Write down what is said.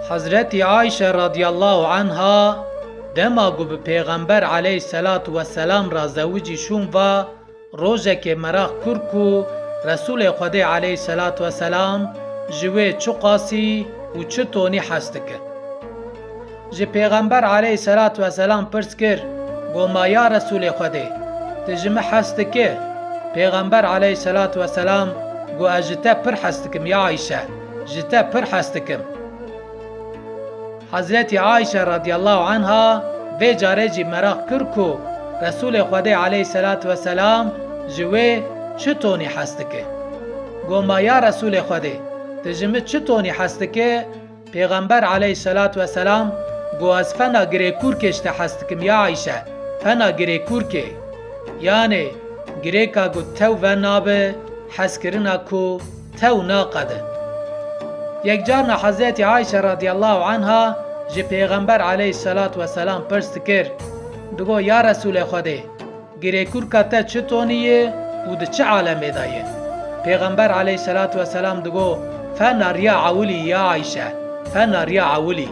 Hazreti Ayşe radiyallahu anha dema gu bi Pêxember aleyhissalatu vesselam ra zewicî şûn va rojekê meraq kur ku Resûlê Xwedê aleyhissalatu vesselam ji wê çi qasî û çi tonî hes dike. Ji Pêxember aleyhissalatu vesselam pirs kir, goma ya Resûlê Xwedê, tu ji min hes dikî? Pêxember aleyhissalatu vesselam got ez ji te pir hes dikim ya Ayşe, ji te pir hes dikim. Hazreti Ayşe radiyallahu anha vê carê jî meraq kir ku Resûlê Xwedê aleyhissalatu vesselam ji wê çi tonî hes dike? Goma ya Resûlê Xwedê, tu ji min çi tonî hes dike? Pêxember aleyhissalatu vesselam got ez fena girêkûrkê ji te hes dikim ya Ayşe, fena girêkûrkê. Yani girêka got tew ve nabe, heskirina ku tew naqede. Yekcarna Hazreti Ayşe radiyallahu anha ji Pêxember aleyhissalatu vesselam pirs dikir, digo ya Resûlê Xwedê, girêkûrka te çi tonî ye û di çi alemê de ye? Pêxember aleyhissalatu vesselam digo fena riya ewilî ya Ayşe, fena riya ewilî.